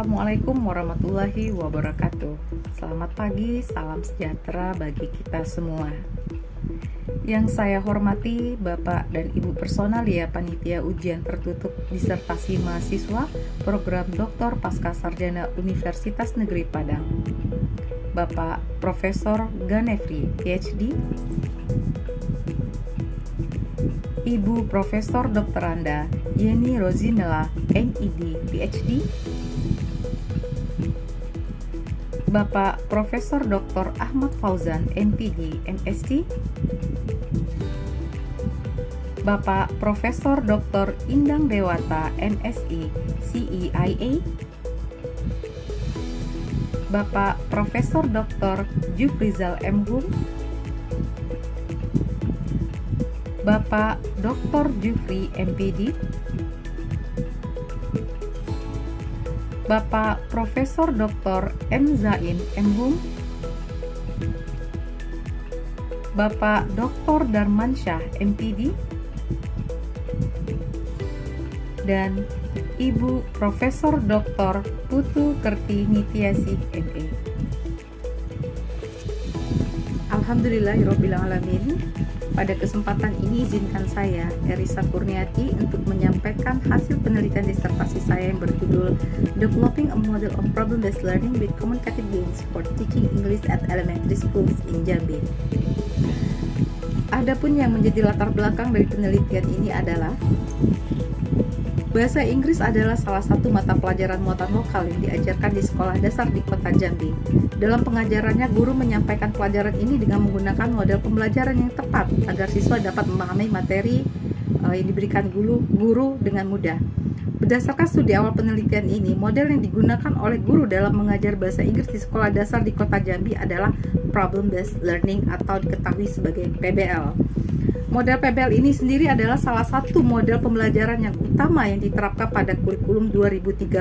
Assalamualaikum warahmatullahi wabarakatuh. Selamat pagi, salam sejahtera bagi kita semua. Yang saya hormati Bapak dan Ibu Personalia Panitia Ujian Tertutup Disertasi Mahasiswa Program Doktor Pasca Sarjana Universitas Negeri Padang, Bapak Profesor Ganefri, PhD, Ibu Profesor Dokteranda Yeni Rozinela, MID, PhD, Bapak Profesor Dr. Ahmad Fauzan, MPD, MSc, Bapak Profesor Dr. Indang Dewata, MSI, CEIA, Bapak Profesor Dr. Jufrizal M. Hum, Bapak Dr. Jufri, MPD, Bapak Profesor Dr. M. Zain, M. Hum, Bapak Dr. Darmansyah, MPD, dan Ibu Profesor Dr. Putu Kerti Nitiasi, MA. Alhamdulillahirrabbilalamin. Pada kesempatan ini izinkan saya, Erisa Kurniati, untuk menyampaikan hasil penelitian disertasi saya yang berjudul Developing a Model of Problem-Based Learning with Communicative Games for Teaching English at Elementary Schools in Jambi. Adapun yang menjadi latar belakang dari penelitian ini adalah bahasa Inggris adalah salah satu mata pelajaran muatan lokal yang diajarkan di sekolah dasar di kota Jambi. Dalam pengajarannya, guru menyampaikan pelajaran ini dengan menggunakan model pembelajaran yang tepat agar siswa dapat memahami materi yang diberikan guru dengan mudah. Berdasarkan studi awal penelitian ini, model yang digunakan oleh guru dalam mengajar bahasa Inggris di sekolah dasar di kota Jambi adalah Problem-Based Learning atau diketahui sebagai PBL. Model PBL ini sendiri adalah salah satu model pembelajaran yang utama yang diterapkan pada kurikulum 2013.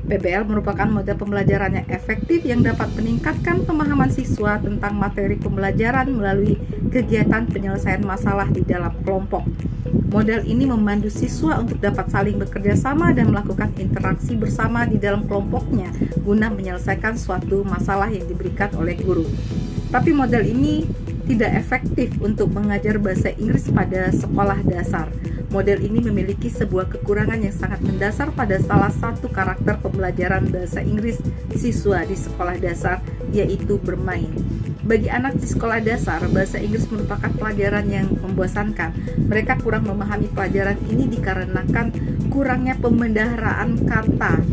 PBL merupakan model pembelajaran yang efektif yang dapat meningkatkan pemahaman siswa tentang materi pembelajaran melalui kegiatan penyelesaian masalah di dalam kelompok. Model ini memandu siswa untuk dapat saling bekerja sama dan melakukan interaksi bersama di dalam kelompoknya guna menyelesaikan suatu masalah yang diberikan oleh guru. Tapi model ini tidak efektif untuk mengajar bahasa Inggris pada sekolah dasar. Model ini memiliki sebuah kekurangan yang sangat mendasar pada salah satu karakter pembelajaran bahasa Inggris siswa di sekolah dasar, yaitu bermain. Bagi anak di sekolah dasar, bahasa Inggris merupakan pelajaran yang membosankan. Mereka kurang memahami pelajaran ini dikarenakan kurangnya pembendaharaan kata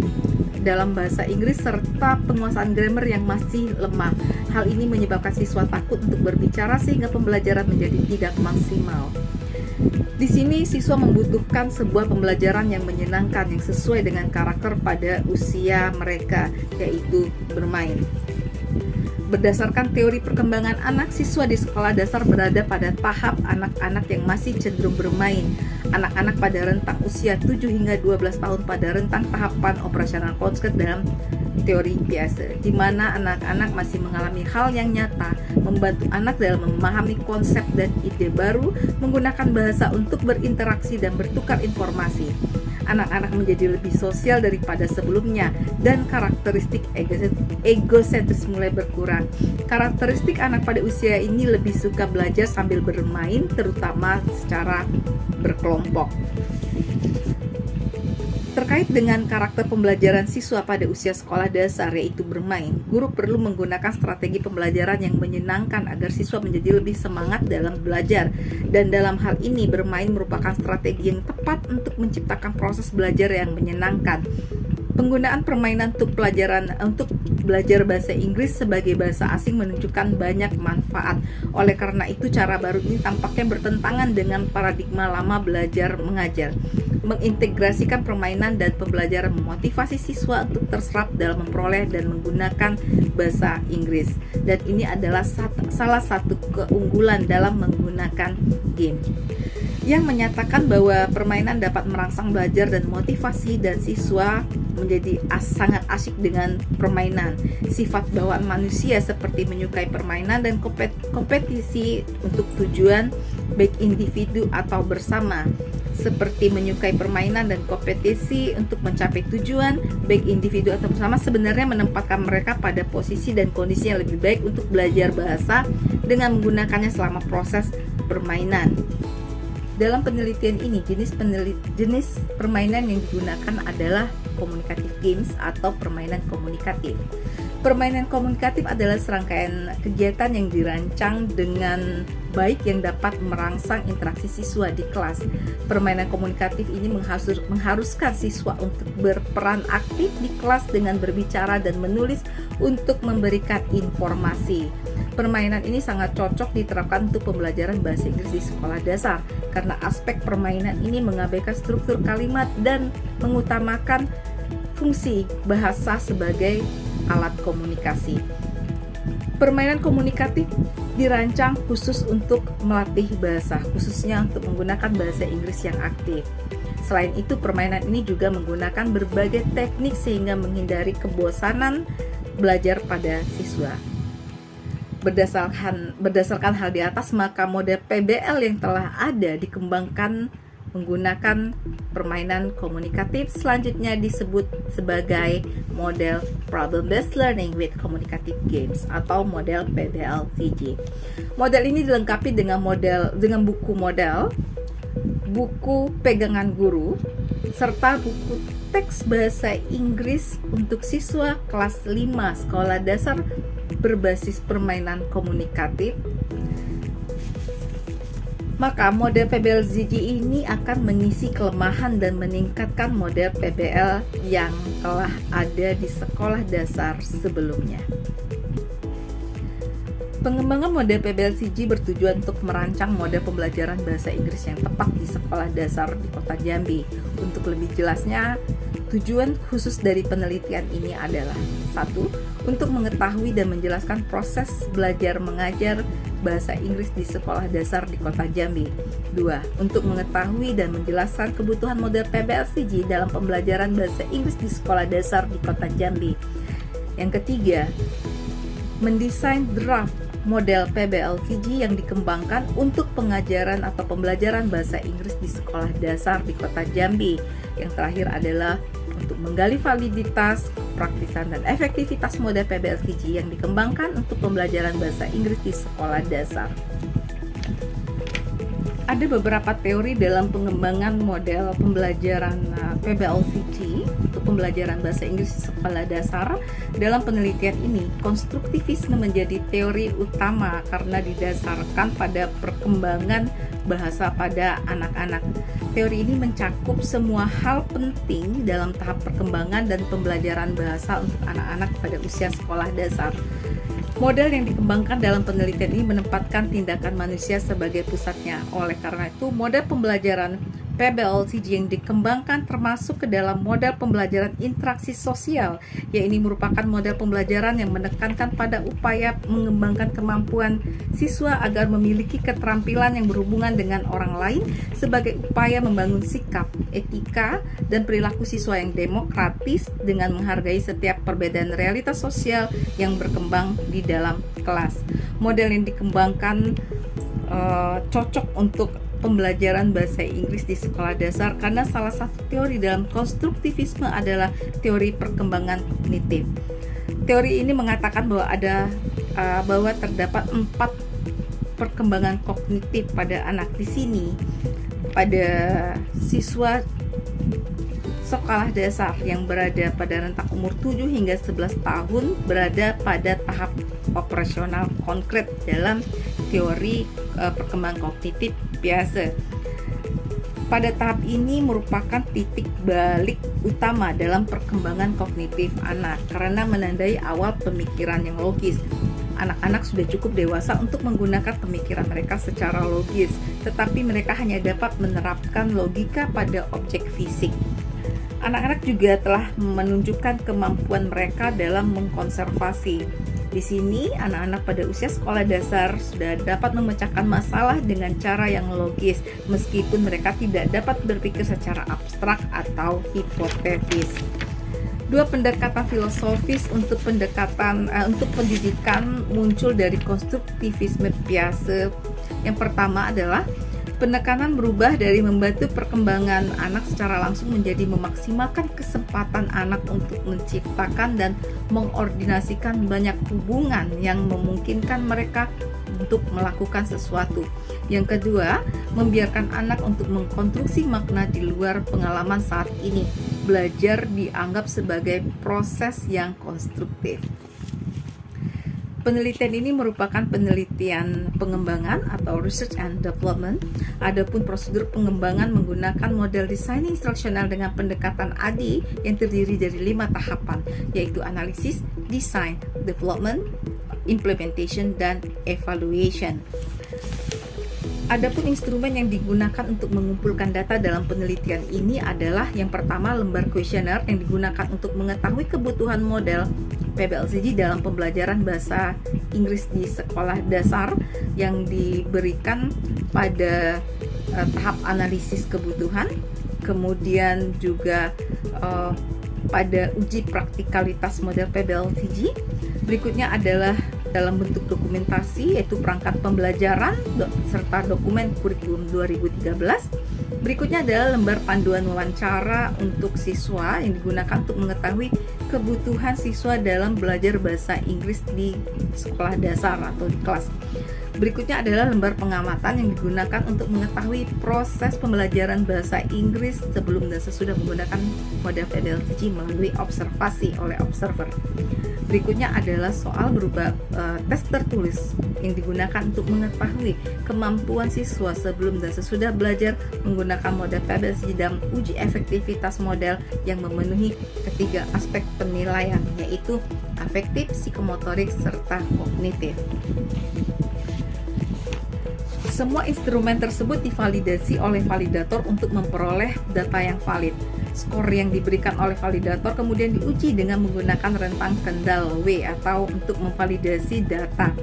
dalam bahasa Inggris serta penguasaan grammar yang masih lemah. Hal ini menyebabkan siswa takut untuk berbicara sehingga pembelajaran menjadi tidak maksimal. Di sini siswa membutuhkan sebuah pembelajaran yang menyenangkan yang sesuai dengan karakter pada usia mereka, yaitu bermain. Berdasarkan teori perkembangan anak, siswa di sekolah dasar berada pada tahap anak-anak yang masih cenderung bermain. Anak-anak pada rentang usia 7 hingga 12 tahun pada rentang tahapan operasional konsep dalam teori biasa, di mana anak-anak masih mengalami hal yang nyata, membantu anak dalam memahami konsep dan ide baru, menggunakan bahasa untuk berinteraksi dan bertukar informasi. Anak-anak menjadi lebih sosial daripada sebelumnya dan karakteristik egosentris mulai berkurang. Karakteristik anak pada usia ini lebih suka belajar sambil bermain, terutama secara berkelompok. Terkait dengan karakter pembelajaran siswa pada usia sekolah dasar, yaitu bermain, guru perlu menggunakan strategi pembelajaran yang menyenangkan agar siswa menjadi lebih semangat dalam belajar. Dan dalam hal ini, bermain merupakan strategi yang tepat untuk menciptakan proses belajar yang menyenangkan. Penggunaan permainan untuk belajar bahasa Inggris sebagai bahasa asing menunjukkan banyak manfaat. Oleh karena itu, cara baru ini tampaknya bertentangan dengan paradigma lama belajar mengajar. Mengintegrasikan permainan dan pembelajaran memotivasi siswa untuk terserap dalam memperoleh dan menggunakan bahasa Inggris. Dan ini adalah salah satu keunggulan dalam menggunakan game, yang menyatakan bahwa permainan dapat merangsang belajar dan motivasi, dan siswa menjadi sangat asyik dengan permainan. Sifat bawaan manusia seperti menyukai permainan dan kompetisi untuk tujuan baik individu atau bersama. seperti menyukai permainan dan kompetisi untuk mencapai tujuan, baik individu atau bersama, sebenarnya menempatkan mereka pada posisi dan kondisi yang lebih baik untuk belajar bahasa dengan menggunakannya selama proses permainan. Dalam penelitian ini, jenis permainan yang digunakan adalah communicative games atau permainan komunikatif. Permainan komunikatif adalah serangkaian kegiatan yang dirancang dengan baik yang dapat merangsang interaksi siswa di kelas. Permainan komunikatif ini mengharuskan siswa untuk berperan aktif di kelas dengan berbicara dan menulis untuk memberikan informasi. Permainan ini sangat cocok diterapkan untuk pembelajaran bahasa Inggris di sekolah dasar karena aspek permainan ini mengabaikan struktur kalimat dan mengutamakan fungsi bahasa sebagai alat komunikasi. Permainan komunikatif dirancang khusus untuk melatih bahasa, khususnya untuk menggunakan bahasa Inggris yang aktif. Selain itu, permainan ini juga menggunakan berbagai teknik sehingga menghindari kebosanan belajar pada siswa. Berdasarkan hal di atas, maka model PBL yang telah ada dikembangkan menggunakan permainan komunikatif. Selanjutnya disebut sebagai model Problem Based Learning with Communicative Games atau model PBL-CG. Model ini dilengkapi dengan buku model, buku pegangan guru, serta buku teks bahasa Inggris untuk siswa kelas 5 sekolah dasar berbasis permainan komunikatif. Maka model PBL-CG ini akan mengisi kelemahan dan meningkatkan model PBL yang telah ada di sekolah dasar sebelumnya. Pengembangan model PBL-CG bertujuan untuk merancang model pembelajaran bahasa Inggris yang tepat di sekolah dasar di Kota Jambi. Untuk lebih jelasnya, tujuan khusus dari penelitian ini adalah 1. Untuk mengetahui dan menjelaskan proses belajar mengajar bahasa Inggris di sekolah dasar di Kota Jambi. 2. Untuk mengetahui dan menjelaskan kebutuhan model PBL-CG dalam pembelajaran bahasa Inggris di sekolah dasar di Kota Jambi. Yang ketiga, mendesain draft model PBL-CG yang dikembangkan untuk pengajaran atau pembelajaran bahasa Inggris di sekolah dasar di Kota Jambi. Yang terakhir adalah untuk menggali validitas, praktisan, dan efektivitas model PBL-CG yang dikembangkan untuk pembelajaran bahasa Inggris di sekolah dasar. Ada beberapa teori dalam pengembangan model pembelajaran PBL-CG untuk pembelajaran bahasa Inggris di sekolah dasar. Dalam penelitian ini, konstruktivisme menjadi teori utama karena didasarkan pada perkembangan bahasa pada anak-anak. Teori ini mencakup semua hal penting dalam tahap perkembangan dan pembelajaran bahasa untuk anak-anak pada usia sekolah dasar. Model yang dikembangkan dalam penelitian ini menempatkan tindakan manusia sebagai pusatnya. Oleh karena itu, model pembelajaran PBL-CG yang dikembangkan termasuk ke dalam model pembelajaran interaksi sosial, yaitu ini merupakan model pembelajaran yang menekankan pada upaya mengembangkan kemampuan siswa agar memiliki keterampilan yang berhubungan dengan orang lain sebagai upaya membangun sikap, etika, dan perilaku siswa yang demokratis dengan menghargai setiap perbedaan realitas sosial yang berkembang di dalam kelas. Model yang dikembangkan cocok untuk pembelajaran bahasa Inggris di sekolah dasar karena salah satu teori dalam konstruktivisme adalah teori perkembangan kognitif. Teori ini mengatakan bahwa terdapat 4 perkembangan kognitif pada anak. Di sini pada siswa sekolah dasar yang berada pada rentang umur 7 hingga 11 tahun berada pada tahap operasional konkret dalam teori perkembangan kognitif biasa. Pada tahap ini merupakan titik balik utama dalam perkembangan kognitif anak karena menandai awal pemikiran yang logis. Anak-anak sudah cukup dewasa untuk menggunakan pemikiran mereka secara logis, tetapi mereka hanya dapat menerapkan logika pada objek fisik. Anak-anak juga telah menunjukkan kemampuan mereka dalam mengkonservasi. Di sini, anak-anak pada usia sekolah dasar sudah dapat memecahkan masalah dengan cara yang logis, meskipun mereka tidak dapat berpikir secara abstrak atau hipotetis. 2 pendekatan filosofis untuk pendidikan muncul dari konstruktivisme biasa. Yang pertama adalah Penekanan berubah dari membantu perkembangan anak secara langsung menjadi memaksimalkan kesempatan anak untuk menciptakan dan mengordinasikan banyak hubungan yang memungkinkan mereka untuk melakukan sesuatu. Yang kedua, membiarkan anak untuk mengkonstruksi makna di luar pengalaman saat ini. Belajar dianggap sebagai proses yang konstruktif. Penelitian ini merupakan penelitian pengembangan atau research and development. Adapun prosedur pengembangan menggunakan model desain instruksional dengan pendekatan ADI yang terdiri dari 5 tahapan, yaitu analisis, design, development, implementation, dan evaluation. Adapun instrumen yang digunakan untuk mengumpulkan data dalam penelitian ini adalah yang pertama lembar kuesioner yang digunakan untuk mengetahui kebutuhan model PBLCG dalam pembelajaran bahasa Inggris di sekolah dasar yang diberikan pada tahap analisis kebutuhan, kemudian juga pada uji praktikalitas model PBLCG. Berikutnya adalah dalam bentuk dokumentasi, yaitu perangkat pembelajaran serta dokumen kurikulum 2013. Berikutnya adalah lembar panduan wawancara untuk siswa yang digunakan untuk mengetahui kebutuhan siswa dalam belajar bahasa Inggris di sekolah dasar atau di kelas. Berikutnya adalah lembar pengamatan yang digunakan untuk mengetahui proses pembelajaran bahasa Inggris sebelum dan sesudah menggunakan model PBLCG melalui observasi oleh observer. Berikutnya adalah soal berupa tes tertulis yang digunakan untuk mengetahui kemampuan siswa sebelum dan sesudah belajar menggunakan model PBLCG dalam uji efektivitas model yang memenuhi ketiga aspek penilaian, yaitu afektif, psikomotorik, serta kognitif. Semua instrumen tersebut divalidasi oleh validator untuk memperoleh data yang valid. Skor yang diberikan oleh validator kemudian diuji dengan menggunakan rentang kendal W atau untuk memvalidasi data.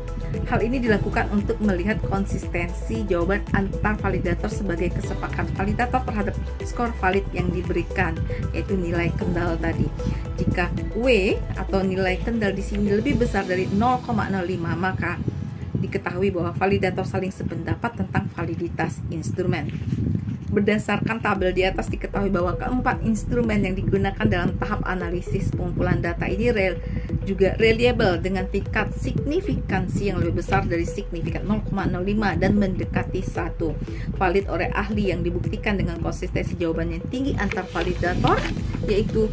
Hal ini dilakukan untuk melihat konsistensi jawaban antar validator sebagai kesepakatan validator terhadap skor valid yang diberikan, yaitu nilai kendal tadi. Jika W atau nilai kendal di sini lebih besar dari 0,05, maka diketahui bahwa validator saling sependapat tentang validitas instrumen. Berdasarkan tabel di atas diketahui bahwa keempat instrumen yang digunakan dalam tahap analisis pengumpulan data ini juga reliable dengan tingkat signifikansi yang lebih besar dari signifikan 0,05 dan mendekati 1. Valid oleh ahli yang dibuktikan dengan konsistensi jawaban yang tinggi antar validator, yaitu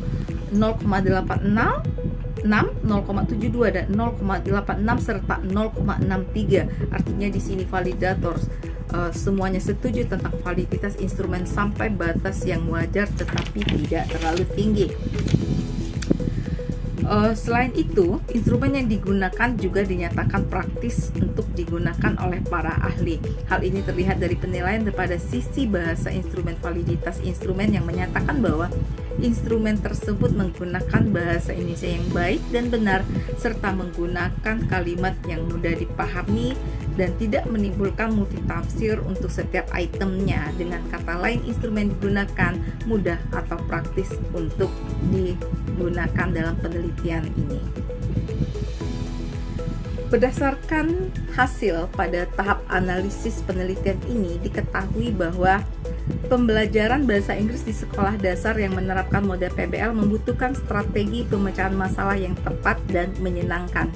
0,86, 0,72 dan 0,86 serta 0,63. Artinya di sini validator semuanya setuju tentang validitas instrumen sampai batas yang wajar tetapi tidak terlalu tinggi. Selain itu, instrumen yang digunakan juga dinyatakan praktis untuk digunakan oleh para ahli. Hal ini terlihat dari penilaian pada sisi bahasa instrumen. Validitas instrumen yang menyatakan bahwa instrumen tersebut menggunakan bahasa Indonesia yang baik dan benar, serta menggunakan kalimat yang mudah dipahami dan tidak menimbulkan multitafsir untuk setiap itemnya. Dengan kata lain, instrumen digunakan mudah atau praktis untuk digunakan dalam penelitian ini. Berdasarkan hasil pada tahap analisis penelitian ini, diketahui bahwa pembelajaran bahasa Inggris di sekolah dasar yang menerapkan model PBL membutuhkan strategi pemecahan masalah yang tepat dan menyenangkan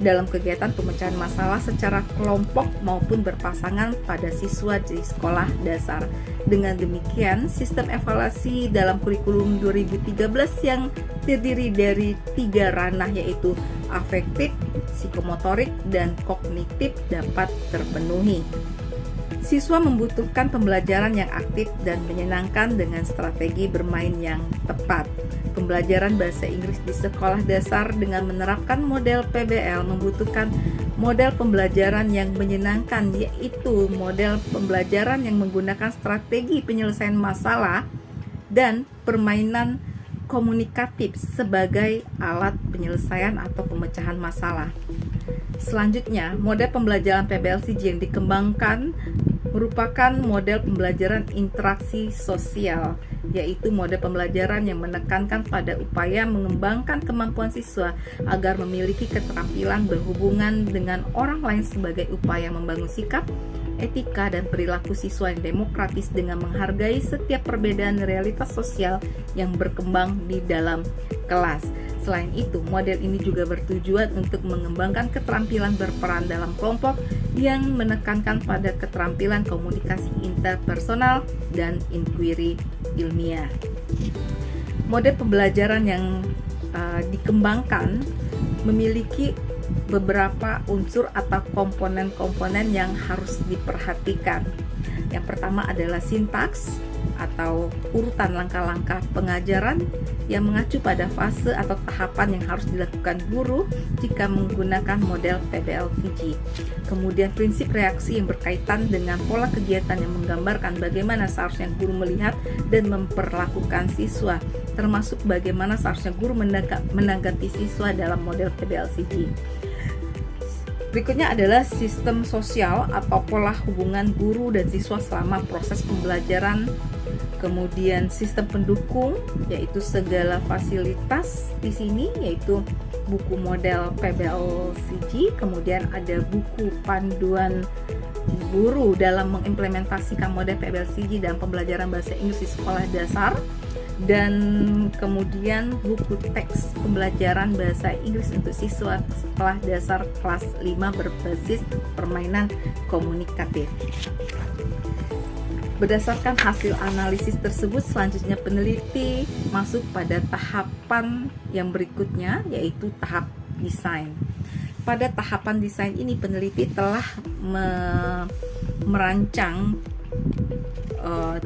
dalam kegiatan pemecahan masalah secara kelompok maupun berpasangan pada siswa di sekolah dasar. Dengan demikian, sistem evaluasi dalam kurikulum 2013 yang terdiri dari 3 ranah, yaitu afektif, psikomotorik, dan kognitif dapat terpenuhi. Siswa membutuhkan pembelajaran yang aktif dan menyenangkan dengan strategi bermain yang tepat. Pembelajaran bahasa Inggris di sekolah dasar dengan menerapkan model PBL membutuhkan model pembelajaran yang menyenangkan, yaitu model pembelajaran yang menggunakan strategi penyelesaian masalah dan permainan komunikatif sebagai alat penyelesaian atau pemecahan masalah. Selanjutnya, model pembelajaran PBLCG yang dikembangkan merupakan model pembelajaran interaksi sosial, yaitu model pembelajaran yang menekankan pada upaya mengembangkan kemampuan siswa agar memiliki keterampilan berhubungan dengan orang lain sebagai upaya membangun sikap, etika dan perilaku siswa yang demokratis dengan menghargai setiap perbedaan realitas sosial yang berkembang di dalam kelas. Selain itu, model ini juga bertujuan untuk mengembangkan keterampilan berperan dalam kelompok yang menekankan pada keterampilan komunikasi interpersonal dan inquiry ilmiah. Model pembelajaran yang dikembangkan memiliki beberapa unsur atau komponen-komponen yang harus diperhatikan. Yang pertama adalah sintaks atau urutan langkah-langkah pengajaran yang mengacu pada fase atau tahapan yang harus dilakukan guru jika menggunakan model PBL-VG. Kemudian prinsip reaksi yang berkaitan dengan pola kegiatan yang menggambarkan bagaimana seharusnya guru melihat dan memperlakukan siswa, termasuk bagaimana seharusnya guru menanggapi siswa dalam model PBL-VG. Berikutnya adalah sistem sosial atau pola hubungan guru dan siswa selama proses pembelajaran. Kemudian sistem pendukung, yaitu segala fasilitas di sini, yaitu buku model PBL-VG. Kemudian ada buku panduan guru dalam mengimplementasikan model PBL-VG dalam pembelajaran bahasa Inggris di sekolah dasar. Dan kemudian buku teks pembelajaran bahasa Inggris untuk siswa sekolah dasar kelas 5 berbasis permainan komunikatif. Berdasarkan hasil analisis tersebut, selanjutnya peneliti masuk pada tahapan yang berikutnya, yaitu tahap desain. Pada tahapan desain ini, peneliti telah merancang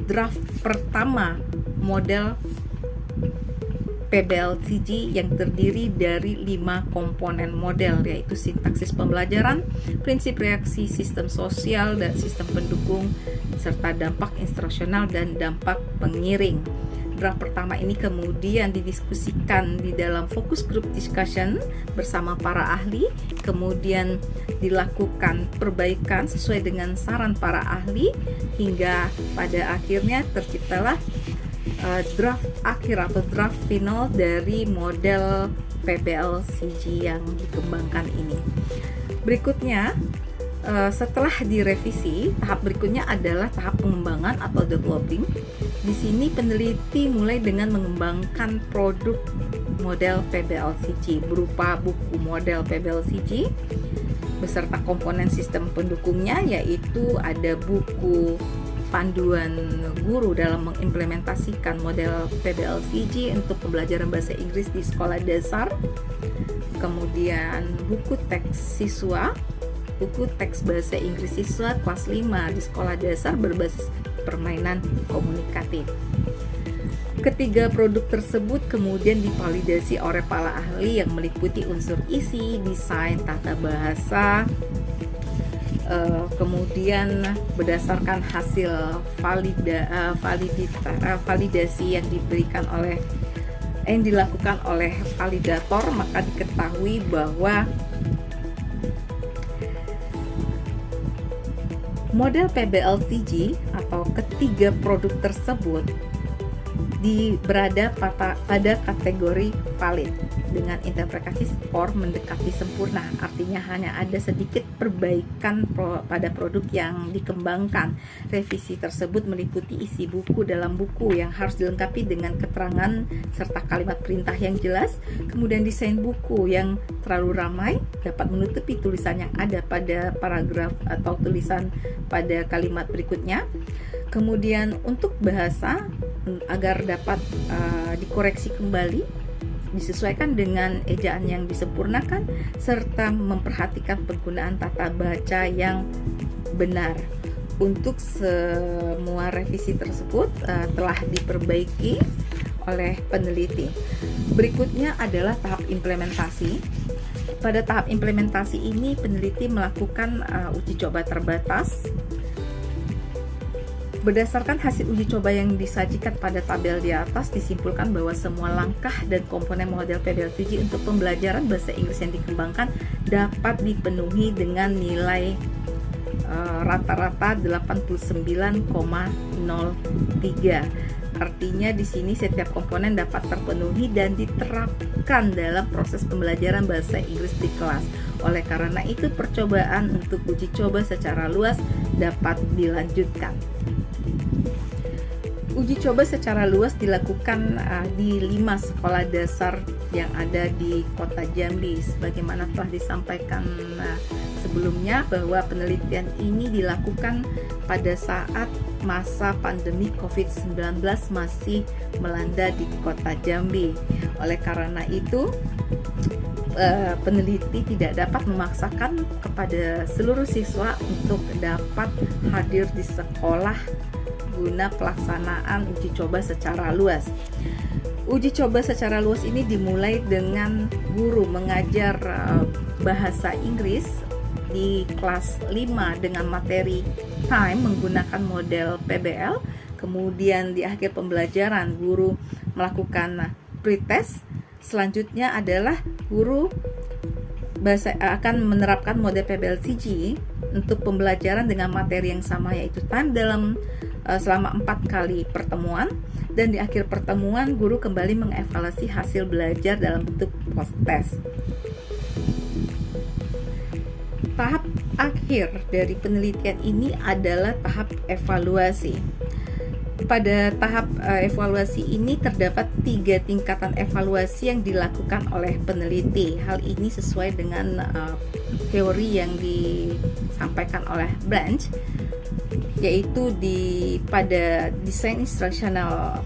draft pertama model PBL-VG yang terdiri dari 5 komponen model, yaitu sintaksis pembelajaran, prinsip reaksi, sistem sosial dan sistem pendukung, serta dampak instruksional dan dampak pengiring. Draft pertama ini kemudian didiskusikan di dalam focus group discussion bersama para ahli, kemudian dilakukan perbaikan sesuai dengan saran para ahli, hingga pada akhirnya terciptalah draft akhir atau draft final dari model PBL-VG yang dikembangkan ini. Berikutnya, setelah direvisi, tahap berikutnya adalah tahap pengembangan atau developing. Di sini peneliti mulai dengan mengembangkan produk model PBL-VG berupa buku model PBL-VG beserta komponen sistem pendukungnya, yaitu ada buku panduan guru dalam mengimplementasikan model PBL-VG untuk pembelajaran bahasa Inggris di sekolah dasar, kemudian buku teks siswa, buku teks bahasa Inggris siswa kelas 5 di sekolah dasar berbasis permainan komunikatif. Ketiga produk tersebut kemudian divalidasi oleh para ahli yang meliputi unsur isi, desain, tata bahasa. Kemudian berdasarkan hasil validasi yang dilakukan oleh validator, maka diketahui bahwa model PBL-VG atau ketiga produk tersebut berada pada kategori valid dengan interpretasi skor mendekati sempurna. Artinya hanya ada sedikit perbaikan pada produk yang dikembangkan. Revisi tersebut meliputi isi buku dalam buku yang harus dilengkapi dengan keterangan serta kalimat perintah yang jelas. Kemudian desain buku yang terlalu ramai dapat menutupi tulisan yang ada pada paragraf atau tulisan pada kalimat berikutnya. Kemudian untuk bahasa, agar dapat dikoreksi kembali, disesuaikan dengan ejaan yang disempurnakan, serta memperhatikan penggunaan tata baca yang benar. Untuk semua revisi tersebut telah diperbaiki oleh peneliti. Berikutnya adalah tahap implementasi. Pada tahap implementasi ini, peneliti melakukan uji coba terbatas. Berdasarkan hasil uji coba yang disajikan pada tabel di atas, disimpulkan bahwa semua langkah dan komponen model PBL-VG untuk pembelajaran bahasa Inggris yang dikembangkan dapat dipenuhi dengan nilai rata-rata 89,03. Artinya di sini setiap komponen dapat terpenuhi dan diterapkan dalam proses pembelajaran bahasa Inggris di kelas. Oleh karena itu, percobaan untuk uji coba secara luas dapat dilanjutkan. Uji coba secara luas dilakukan di 5 sekolah dasar yang ada di Kota Jambi. Sebagaimana telah disampaikan sebelumnya, bahwa penelitian ini dilakukan pada saat masa pandemi COVID-19 masih melanda di Kota Jambi. Oleh karena itu, peneliti tidak dapat memaksakan kepada seluruh siswa untuk dapat hadir di sekolah guna pelaksanaan uji coba secara luas. Uji coba secara luas ini dimulai dengan guru mengajar bahasa Inggris di kelas 5 dengan materi time menggunakan model PBL. Kemudian di akhir pembelajaran guru melakukan pretest. Selanjutnya adalah guru akan menerapkan model PBL-CG untuk pembelajaran dengan materi yang sama, yaitu time dalam selama 4 kali pertemuan, dan di akhir pertemuan guru kembali mengevaluasi hasil belajar dalam bentuk post test. Tahap akhir dari penelitian ini adalah tahap evaluasi. Pada tahap evaluasi ini terdapat 3 tingkatan evaluasi yang dilakukan oleh peneliti. Hal ini sesuai dengan teori yang disampaikan oleh Branch, yaitu pada desain instruksional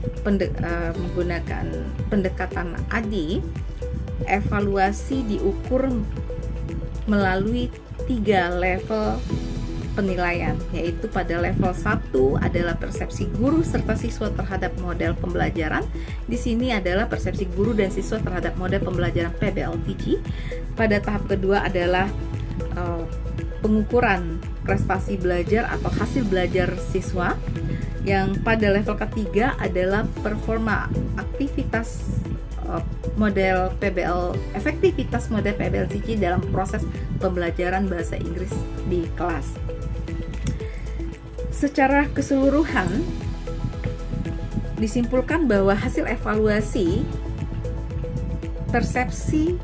menggunakan pendekatan ADI. Evaluasi diukur melalui 3 level penilaian, yaitu pada level 1 adalah persepsi guru serta siswa terhadap model pembelajaran. Di sini adalah persepsi guru dan siswa terhadap model pembelajaran PBL-CG. Pada tahap kedua adalah pengukuran prestasi belajar atau hasil belajar siswa. Yang pada level ketiga adalah performa aktivitas model PBL, efektivitas model PBL-CG dalam proses pembelajaran bahasa Inggris di kelas. Secara keseluruhan disimpulkan bahwa hasil evaluasi persepsi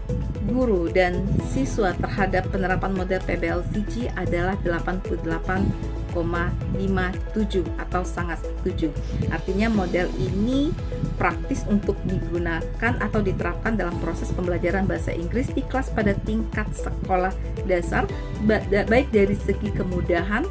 guru dan siswa terhadap penerapan model PBL-CG adalah 88,57 atau sangat setuju. Artinya model ini praktis untuk digunakan atau diterapkan dalam proses pembelajaran bahasa Inggris di kelas pada tingkat sekolah dasar, baik dari segi kemudahan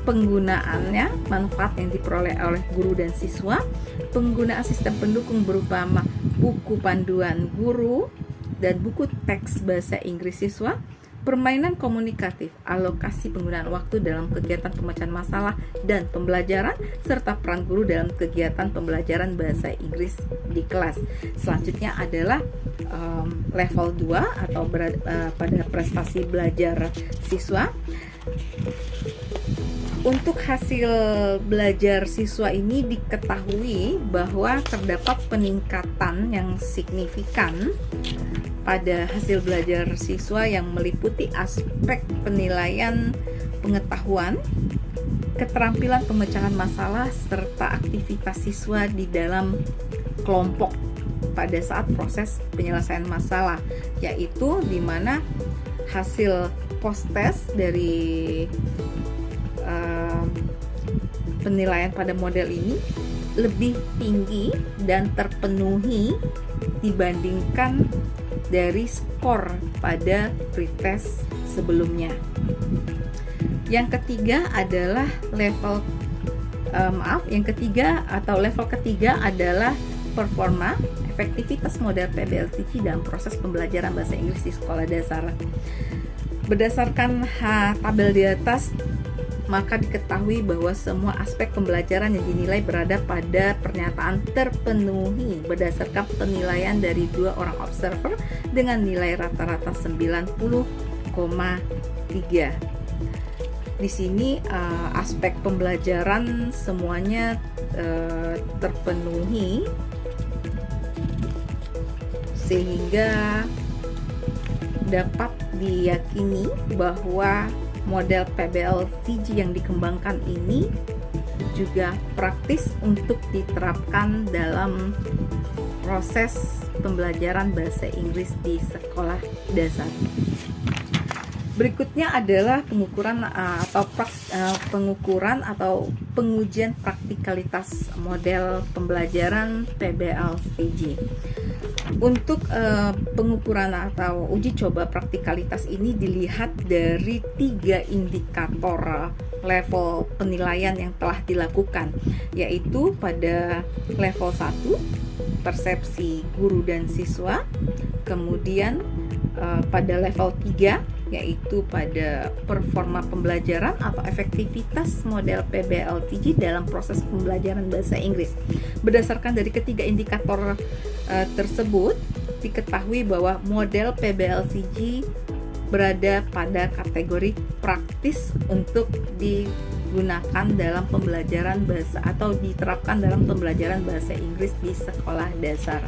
penggunaannya, manfaat yang diperoleh oleh guru dan siswa, penggunaan sistem pendukung berupa buku panduan guru dan buku teks bahasa Inggris siswa, permainan komunikatif, alokasi penggunaan waktu dalam kegiatan pemecahan masalah dan pembelajaran, serta peran guru dalam kegiatan pembelajaran bahasa Inggris di kelas. Selanjutnya adalah level 2 atau pada prestasi belajar siswa. Untuk hasil belajar siswa ini diketahui bahwa terdapat peningkatan yang signifikan pada hasil belajar siswa yang meliputi aspek penilaian pengetahuan, keterampilan pemecahan masalah, serta aktivitas siswa di dalam kelompok pada saat proses penyelesaian masalah, yaitu di mana hasil post-test dari penilaian pada model ini lebih tinggi dan terpenuhi dibandingkan dari skor pada pretest sebelumnya. Yang ketiga adalah level level ketiga adalah performa efektivitas model PBL-CG dalam proses pembelajaran bahasa Inggris di sekolah dasar. Berdasarkan tabel di atas, maka diketahui bahwa semua aspek pembelajaran yang dinilai berada pada pernyataan terpenuhi berdasarkan penilaian dari 2 orang observer dengan nilai rata-rata 90,3. Di sini aspek pembelajaran semuanya terpenuhi, sehingga dapat diyakini bahwa model PBL-CG yang dikembangkan ini juga praktis untuk diterapkan dalam proses pembelajaran bahasa Inggris di sekolah dasar. Berikutnya adalah pengukuran atau pengujian praktikalitas model pembelajaran PBLCG. Untuk pengukuran atau uji coba praktikalitas ini dilihat dari 3 indikator level penilaian yang telah dilakukan, yaitu pada level 1 persepsi guru dan siswa, kemudian pada level 3 yaitu pada performa pembelajaran atau efektivitas model PBLCG dalam proses pembelajaran bahasa Inggris. Berdasarkan dari ketiga indikator tersebut, diketahui bahwa model PBLCG berada pada kategori praktis untuk digunakan dalam pembelajaran bahasa atau diterapkan dalam pembelajaran bahasa Inggris di sekolah dasar.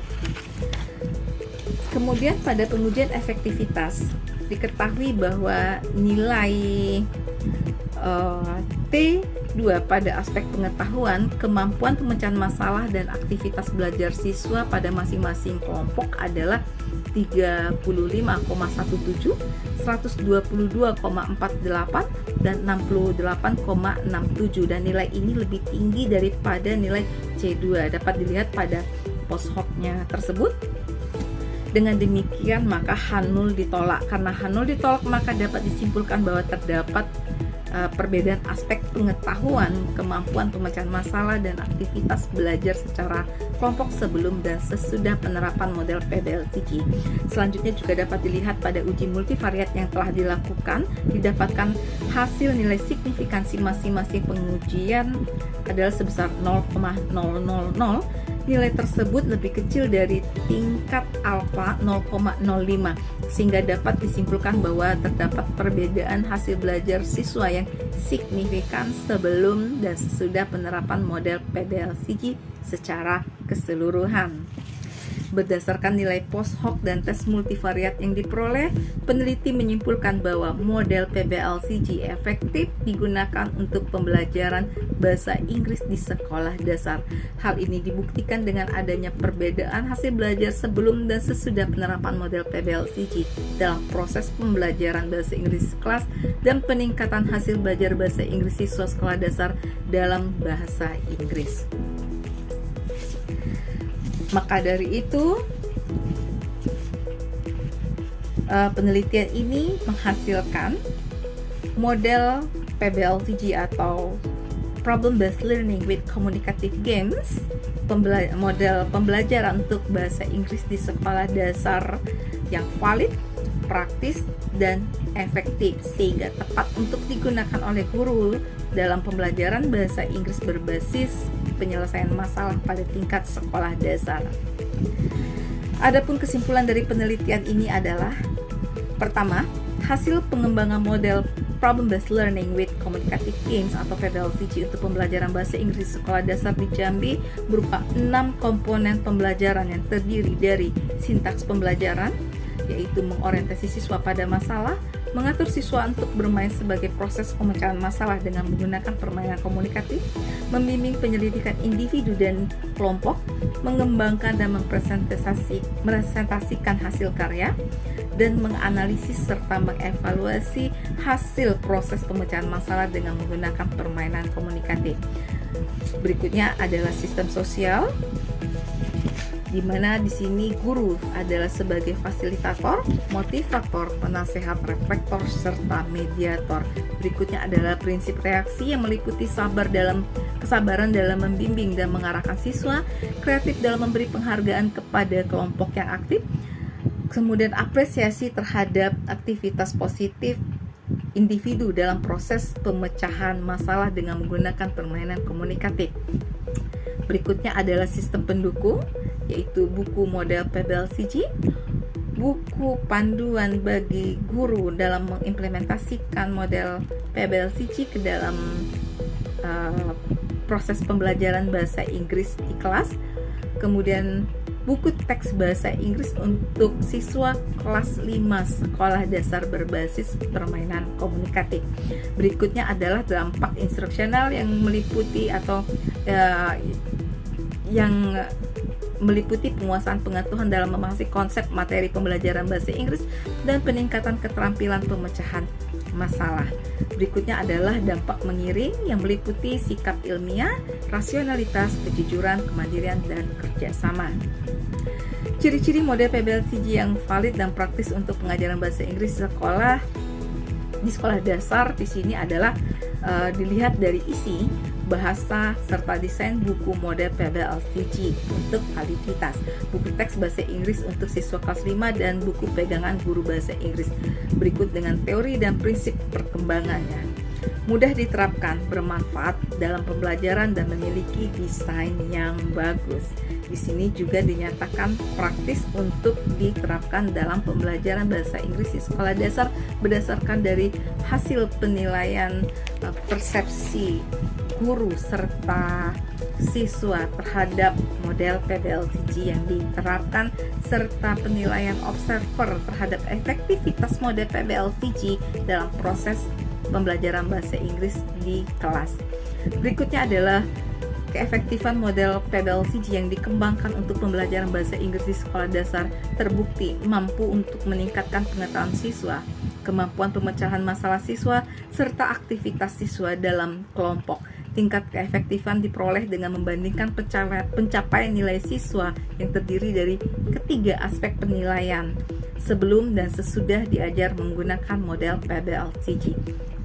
Kemudian pada pengujian efektivitas diketahui bahwa nilai T2 pada aspek pengetahuan, kemampuan pemecahan masalah dan aktivitas belajar siswa pada masing-masing kelompok adalah 35,17, 122,48 dan 68,67, dan nilai ini lebih tinggi daripada nilai C2 dapat dilihat pada post-hoc-nya tersebut. Dengan demikian maka H0 ditolak. Karena H0 ditolak maka dapat disimpulkan bahwa terdapat perbedaan aspek pengetahuan, kemampuan pemecahan masalah dan aktivitas belajar secara kelompok sebelum dan sesudah penerapan model PBLCG. Selanjutnya juga dapat dilihat pada uji multivariat yang telah dilakukan, didapatkan hasil nilai signifikansi masing-masing pengujian adalah sebesar 0,000. Nilai tersebut lebih kecil dari tingkat alfa 0,05, sehingga dapat disimpulkan bahwa terdapat perbedaan hasil belajar siswa yang signifikan sebelum dan sesudah penerapan model PBLCG secara keseluruhan. Berdasarkan nilai post hoc dan tes multivariat yang diperoleh, peneliti menyimpulkan bahwa model PBLCG efektif digunakan untuk pembelajaran bahasa Inggris di sekolah dasar. Hal ini dibuktikan dengan adanya perbedaan hasil belajar sebelum dan sesudah penerapan model PBLCG dalam proses pembelajaran bahasa Inggris kelas dan peningkatan hasil belajar bahasa Inggris siswa sekolah dasar dalam bahasa Inggris. Maka dari itu, penelitian ini menghasilkan model PBLCG atau Problem Based Learning with Communicative Games, model pembelajaran untuk bahasa Inggris di sekolah dasar yang valid, praktis, dan efektif, sehingga tepat untuk digunakan oleh guru dalam pembelajaran bahasa Inggris berbasis penyelesaian masalah pada tingkat sekolah dasar. Adapun kesimpulan dari penelitian ini adalah: pertama, hasil pengembangan model Problem Based Learning with Communicative Games atau PBLCG untuk pembelajaran bahasa Inggris sekolah dasar di Jambi berupa 6 komponen pembelajaran yang terdiri dari sintaks pembelajaran, yaitu mengorientasi siswa pada masalah, mengatur siswa untuk bermain sebagai proses pemecahan masalah dengan menggunakan permainan komunikatif, membimbing penyelidikan individu dan kelompok, mengembangkan dan mempresentasikan hasil karya, dan menganalisis serta mengevaluasi hasil proses pemecahan masalah dengan menggunakan permainan komunikatif. Berikutnya adalah sistem sosial, di mana di sini guru adalah sebagai fasilitator, motivator, penasehat, reflektor, serta mediator. Berikutnya adalah prinsip reaksi yang meliputi kesabaran dalam membimbing dan mengarahkan siswa, kreatif dalam memberi penghargaan kepada kelompok yang aktif, kemudian apresiasi terhadap aktivitas positif individu dalam proses pemecahan masalah dengan menggunakan permainan komunikatif. Berikutnya adalah sistem pendukung, yaitu buku model PBLCG, buku panduan bagi guru dalam mengimplementasikan model PBLCG ke dalam proses pembelajaran bahasa Inggris di kelas, kemudian buku teks bahasa Inggris untuk siswa kelas 5 sekolah dasar berbasis permainan komunikatif. Berikutnya adalah dampak instruksional yang meliputi penguasaan pengetahuan dalam memahami konsep materi pembelajaran bahasa Inggris dan peningkatan keterampilan pemecahan masalah. Berikutnya adalah dampak mengiring yang meliputi sikap ilmiah, rasionalitas, kejujuran, kemandirian, dan kerjasama. Ciri-ciri model PBLCG yang valid dan praktis untuk pengajaran bahasa Inggris di sekolah dasar di sini adalah dilihat dari isi, bahasa, serta desain buku model PBLCG untuk validitas, buku teks bahasa Inggris untuk siswa kelas 5, dan buku pegangan guru bahasa Inggris. Berikut dengan teori dan prinsip perkembangannya. Mudah diterapkan, bermanfaat dalam pembelajaran, dan memiliki desain yang bagus. Di sini juga dinyatakan praktis untuk diterapkan dalam pembelajaran bahasa Inggris di sekolah dasar berdasarkan dari hasil penilaian persepsi guru serta siswa terhadap model PBLCG yang diterapkan, serta penilaian observer terhadap efektivitas model PBLCG dalam proses pembelajaran bahasa Inggris di kelas. Berikutnya adalah keefektifan model PBLCG yang dikembangkan untuk pembelajaran bahasa Inggris di sekolah dasar terbukti mampu untuk meningkatkan pengetahuan siswa, kemampuan pemecahan masalah siswa, serta aktivitas siswa dalam kelompok. Tingkat keefektifan diperoleh dengan membandingkan pencapaian nilai siswa yang terdiri dari ketiga aspek penilaian sebelum dan sesudah diajar menggunakan model PBLCG.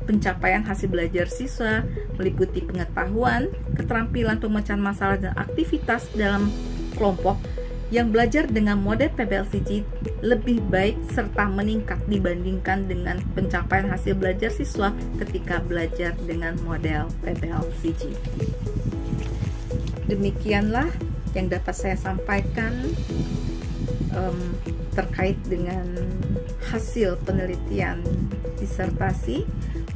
Pencapaian hasil belajar siswa meliputi pengetahuan, keterampilan pemecahan masalah, dan aktivitas dalam kelompok yang belajar dengan model PBLCG lebih baik serta meningkat dibandingkan dengan pencapaian hasil belajar siswa ketika belajar dengan model PBLCG. Demikianlah yang dapat saya sampaikan terkait dengan hasil penelitian disertasi.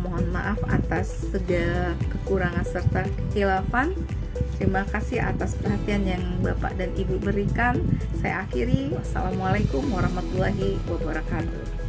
Mohon maaf atas segala kekurangan serta kekhilafan. Terima kasih atas perhatian yang Bapak dan Ibu berikan. Saya akhiri. Wassalamualaikum warahmatullahi wabarakatuh.